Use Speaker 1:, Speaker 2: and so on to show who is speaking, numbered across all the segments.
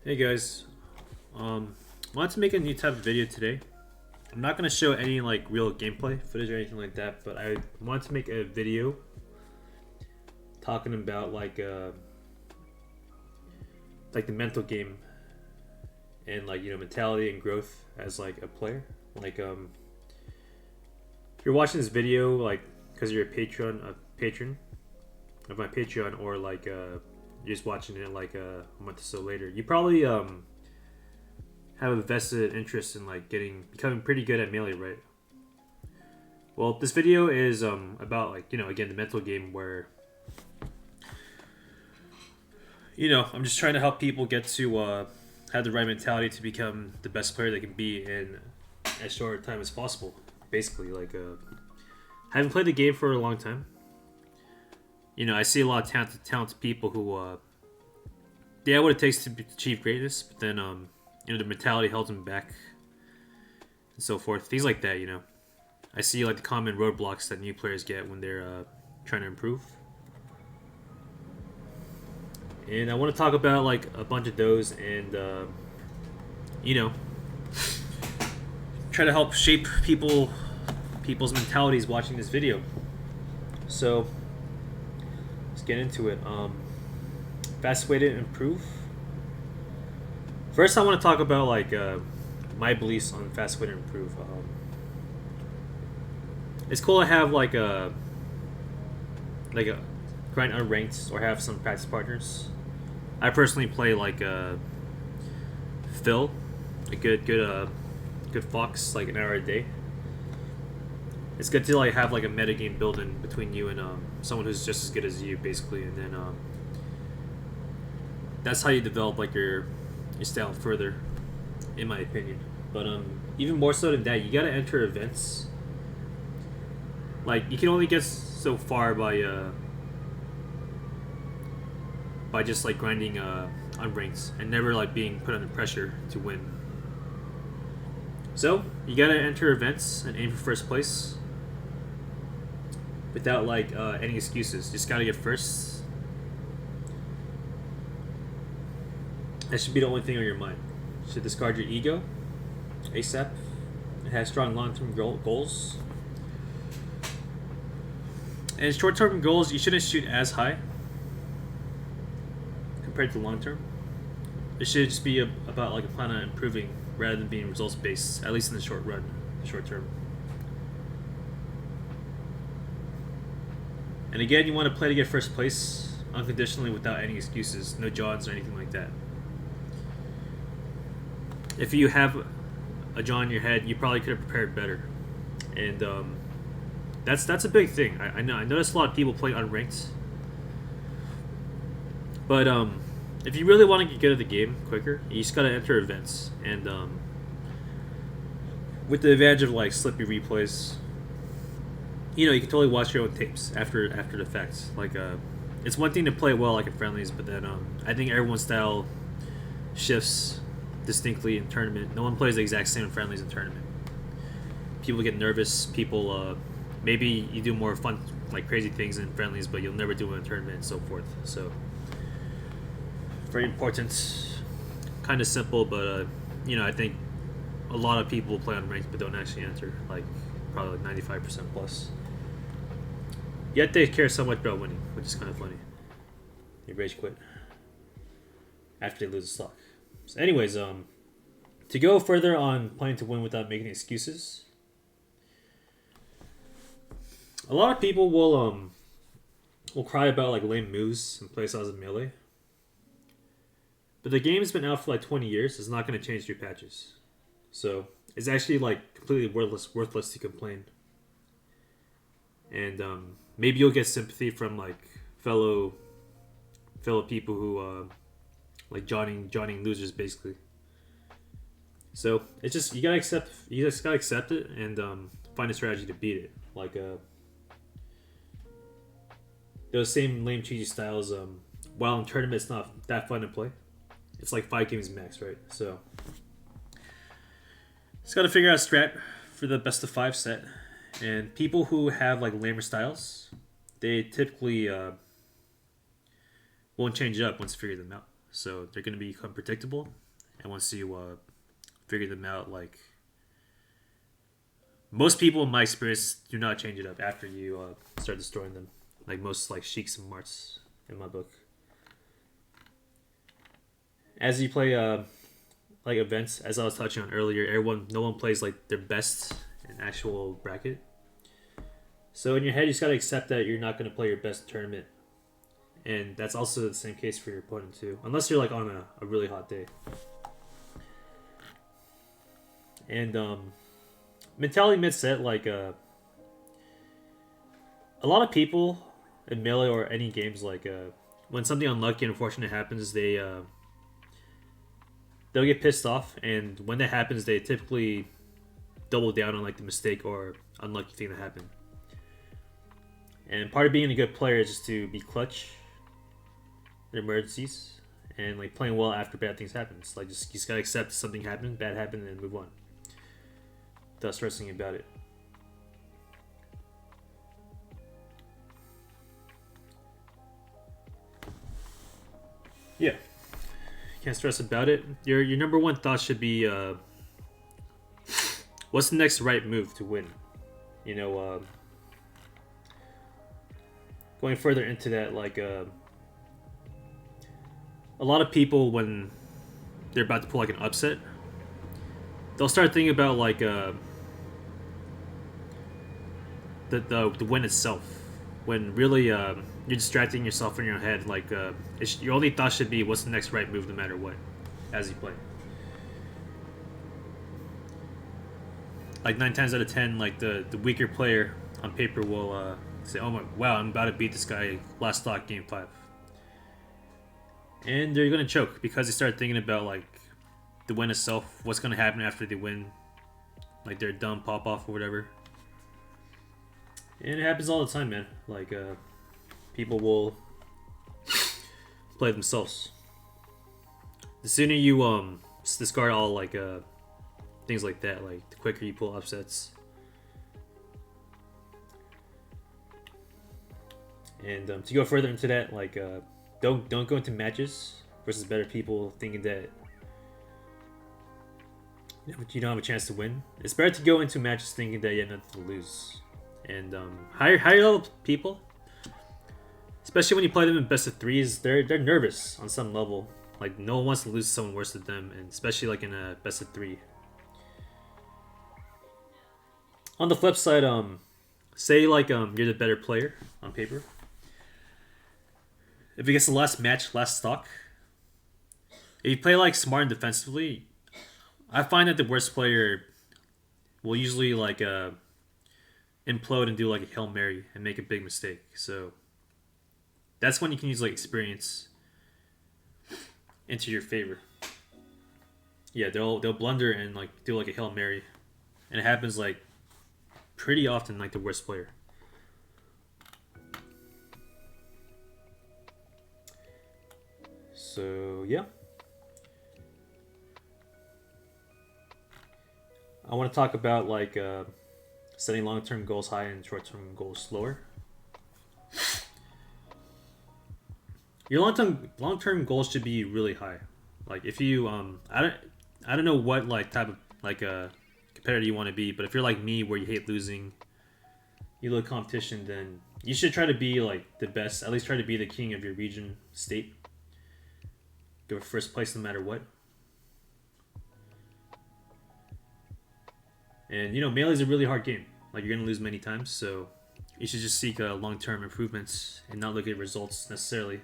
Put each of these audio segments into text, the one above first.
Speaker 1: Hey guys, wanted to make a new type of video today. I'm not gonna show any like real gameplay footage or anything like that, but I wanted to make a video talking about like the mental game and mentality and growth as like a player. If you're watching this video like because you're a patron of my Patreon, or you're just watching it like a month or so later, you probably have a vested interest in like becoming pretty good at melee, right? Well, this video is about again the mental game where I'm just trying to help people get to have the right mentality to become the best player they can be in as short a time as possible. Basically, I haven't played the game for a long time. I see a lot of talented people who they have what it takes to achieve greatness, but then the mentality holds them back and so forth. Things like that. I see like the common roadblocks that new players get when they're trying to improve. And I want to talk about like a bunch of those, and try to help shape people's mentalities watching this video. So let's get into it. Best way to improve. First, I want to talk about my beliefs on fast way to improve. It's cool to have like a grind unranked or have some practice partners. I personally play Phil, a good fox, like an hour a day. It's good to like have like a metagame built in between you and someone who's just as good as you, basically, and then that's how you develop like your style further, in my opinion. But even more so than that, you gotta enter events. Like you can only get so far by just like grinding unranks and never like being put under pressure to win. So you gotta enter events and aim for first place without any excuses. Just gotta get first. That should be the only thing on your mind. You should discard your ego ASAP. It has strong long-term goals. And short-term goals, you shouldn't shoot as high compared to long-term. It should just be about like a plan on improving rather than being results-based, at least in the short run, short term. And again, you want to play to get first place unconditionally without any excuses, no Johns or anything like that. If you have a John in your head, you probably could have prepared better, and that's a big thing. I know. I noticed a lot of people play unranked, but if you really want to get good at the game quicker, you just gotta enter events, and with the advantage of like slippy replays, you can totally watch your own tapes after the fact. It's one thing to play well like in friendlies, but then I think everyone's style shifts distinctly in tournament. No one plays the exact same in friendlies in tournament. People get nervous. People maybe you do more fun like crazy things in friendlies, but you'll never do it in tournament and so forth. So very important. Kind of simple, but I think a lot of people play on ranked but don't actually enter. Like probably like 95% plus. Yet they care so much about winning, which is kind of funny. They rage quit after they lose a stock. So anyways, to go further on playing to win without making excuses, a lot of people will cry about like lame moves and playstyles in melee. But the game has been out for like 20 years. It's not going to change through patches. So it's actually like completely worthless to complain. And maybe you'll get sympathy from like fellow people who like joining losers, basically. So it's just you just gotta accept it and find a strategy to beat it. Those same lame cheesy styles. While in tournament, it's not that fun to play. It's like 5 games max, right? So just gotta figure out a strat for the best of 5 set. And people who have like lamer styles, they typically won't change it up once you figure them out. so they're going to become predictable. And once you figure them out, like most people in my experience do not change it up after you start destroying them. Like most like sheiks and marts in my book. As you play like events, as I was touching on earlier, no one plays like their best in actual bracket. So in your head, you just gotta accept that you're not gonna play your best tournament, and that's also the same case for your opponent too, unless you're like on a really hot day. And mentality myth set like a lot of people in Melee or any games like when something unlucky and unfortunate happens, they'll get pissed off, and when that happens, they typically double down on like the mistake or unlucky thing that happened. And part of being a good player is just to be clutch in emergencies and like playing well after bad things happen. It's like you just gotta accept something happened, bad happened, and move on. Without stressing about it. Yeah, can't stress about it. Your number one thought should be, what's the next right move to win? You know, going further into that, like a lot of people when they're about to pull like an upset, they'll start thinking about like the win itself, when really you're distracting yourself in your head. Like your only thought should be what's the next right move, no matter what, as you play. Like 9 times out of 10, like the weaker player on paper will say, "Oh my, wow, I'm about to beat this guy last stock game 5," and they're gonna choke because they start thinking about like the win itself, what's gonna happen after they win, like their dumb pop off or whatever. And it happens all the time, man. Like people will play themselves. The sooner you discard all like things like that, like the quicker you pull upsets. And to go further into that, like don't go into matches versus better people thinking that you don't have a chance to win. It's better to go into matches thinking that you have nothing to lose. And higher level people, especially when you play them in best of threes, they're nervous on some level. Like no one wants to lose to someone worse than them, and especially like in a best of 3. On the flip side, say like you're the better player on paper. If it gets the last match, last stock, if you play like smart and defensively, I find that the worst player will usually like implode and do like a Hail Mary and make a big mistake. So that's when you can use like experience into your favor. Yeah, they'll blunder and like do like a Hail Mary, and it happens like pretty often, like the worst player. So yeah, I want to talk about like setting long-term goals high and short-term goals lower. Your long-term goals should be really high. Like if you I don't know what like type of like competitor you want to be, but if you're like me where you hate losing, you love competition, then you should try to be like the best. At least try to be the king of your region, state. Go for first place no matter what. And you know, Melee is a really hard game. Like you're gonna lose many times, so you should just seek long-term improvements and not look at results necessarily.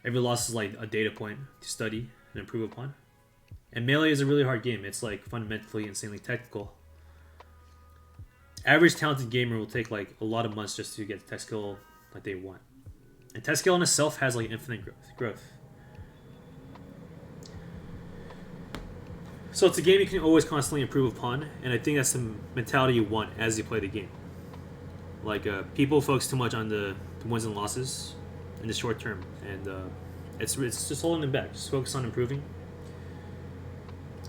Speaker 1: Every loss is like a data point to study and improve upon. And Melee is a really hard game. It's like fundamentally insanely technical. Average talented gamer will take like a lot of months just to get the tech skill like they want. And tech skill in itself has like infinite growth. So it's a game you can always constantly improve upon, and I think that's the mentality you want as you play the game. Like people focus too much on the wins and losses in the short term, and it's just holding them back. Just focus on improving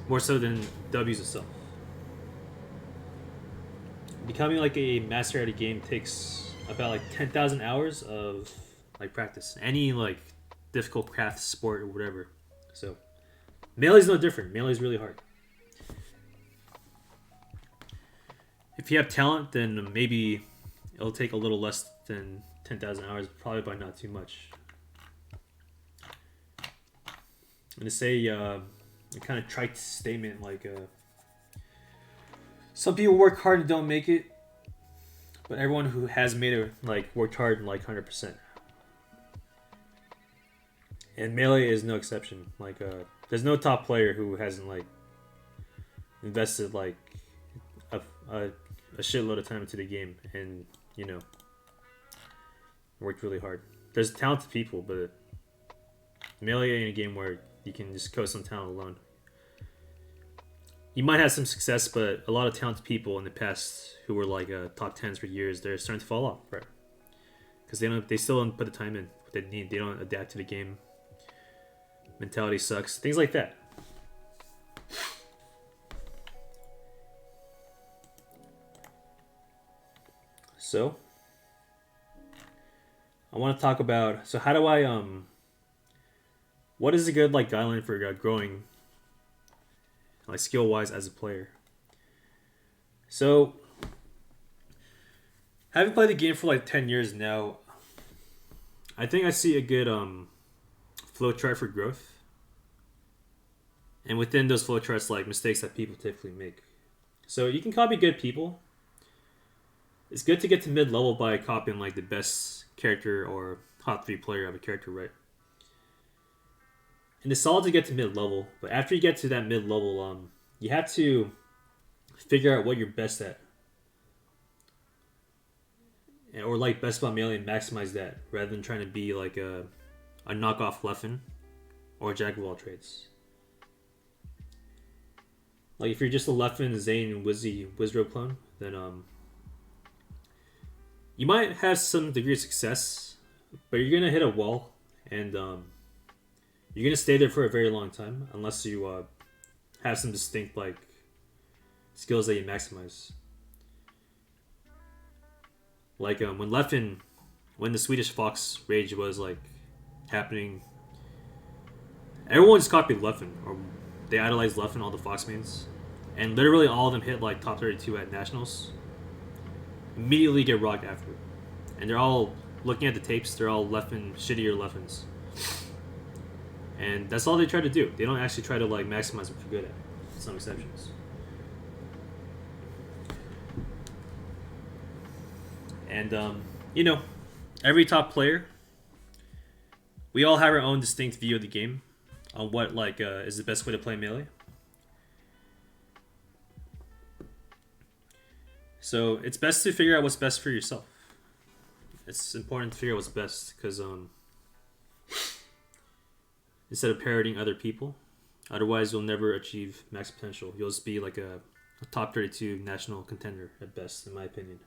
Speaker 1: more so than W's itself. Becoming like a master at a game takes about like 10,000 hours of like practice. Any like difficult craft sport or whatever. So Melee's no different. Melee's really hard. If you have talent, then maybe it'll take a little less than 10,000 hours, probably by not too much. I'm gonna say a kind of trite statement like some people work hard and don't make it, but everyone who has made it like worked hard and like 100%. And Melee is no exception. Like there's no top player who hasn't like invested like a shitload of time into the game and worked really hard. There's talented people, but Melee ain't a game where you can just coast on talent alone. You might have some success, but a lot of talented people in the past who were like top 10s for years, they're starting to fall off, right? Because they still don't put the time in. They don't adapt to the game. Mentality sucks. Things like that. So, I want to talk about. So, how do I what is a good like guideline for growing, like skill wise as a player? So, having played the game for like 10 years now, I think I see a good flow chart for growth. And within those flow charts, like mistakes that people typically make. So you can copy good people. It's good to get to mid-level by copying like the best character or top 3 player of a character, right? And it's solid to get to mid-level, but after you get to that mid-level, you have to figure out what you're best at. Or like best about Melee and maximize that, rather than trying to be like a knockoff Leffen or a Jack of all trades. Like if you're just a Leffen, Zane, and Wizrobe clone, then you might have some degree of success, but you're gonna hit a wall, and you're gonna stay there for a very long time unless you have some distinct like skills that you maximize. Like when Leffen, when the Swedish Fox Rage was like happening, everyone just copied Leffen, or they idolized Leffen, all the Fox mains, and literally all of them hit like top 32 at nationals. Immediately get rocked after, and they're all looking at the tapes. They're all shittier Leffens, and that's all they try to do. They don't actually try to like maximize what you're good at. Some exceptions. And every top player, we all have our own distinct view of the game on what like is the best way to play Melee. So it's best to figure out what's best for yourself. It's important to figure out what's best because instead of parroting other people, otherwise you'll never achieve max potential. You'll just be like a top 32 national contender at best, in my opinion.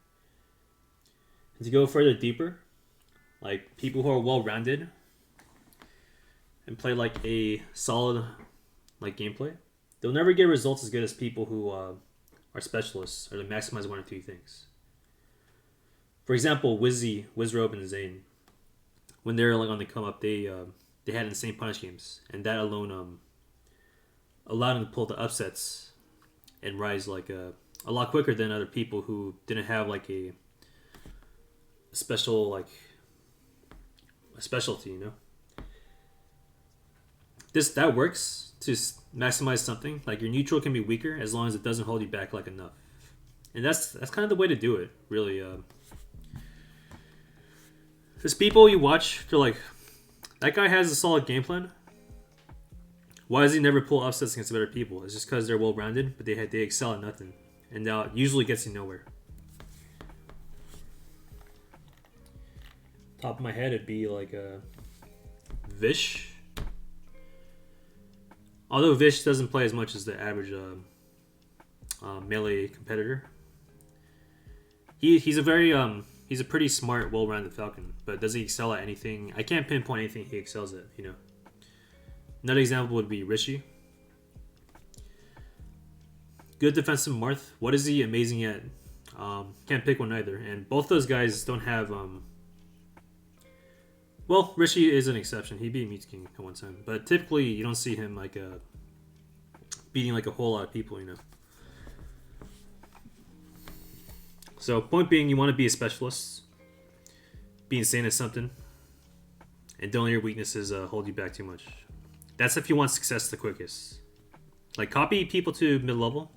Speaker 1: And to go further deeper, like people who are well-rounded and play like a solid like gameplay, they'll never get results as good as people who are specialists or to maximize one or two things. For example, Wizrobe, and Zane, when they're like on the come up, they had insane punish games, and that alone allowed them to pull the upsets and rise like a lot quicker than other people who didn't have like a special like a specialty, that works to maximize something. Like your neutral can be weaker as long as it doesn't hold you back like enough, and that's kind of the way to do it, really. There's people you watch, they're like, that guy has a solid game plan. Why does he never pull upsets against better people? It's just because they're well rounded, but they excel at nothing, and that usually gets you nowhere. Top of my head, it'd be like a Vish. Although Vish doesn't play as much as the average Melee competitor, he's a pretty smart, well-rounded Falcon. But does he excel at anything? I can't pinpoint anything he excels at. Another example would be Rishi. Good defensive Marth. What is he amazing at? Can't pick one either. And both those guys don't have Well, Rishi is an exception. He beat Meat King at one time, but typically you don't see him like beating like a whole lot of people, you know. So point being, you want to be a specialist. Be insane at something, and don't let your weaknesses hold you back too much. That's if you want success the quickest. Like copy people to mid level.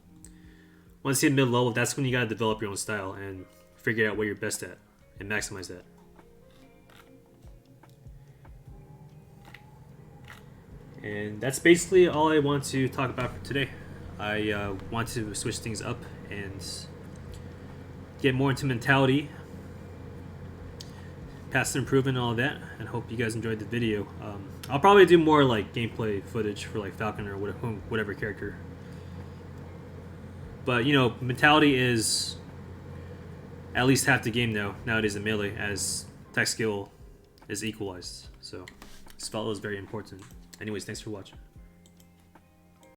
Speaker 1: Once you hit mid level, that's when you gotta develop your own style and figure out what you're best at and maximize that. And that's basically all I want to talk about for today. I want to switch things up and get more into mentality, past improvement, and all of that. And hope you guys enjoyed the video. I'll probably do more like gameplay footage for like Falcon or whatever character. But you know, mentality is at least half the game now nowadays in Melee, as tech skill is equalized. So this follow is very important. Anyways, thanks for watching.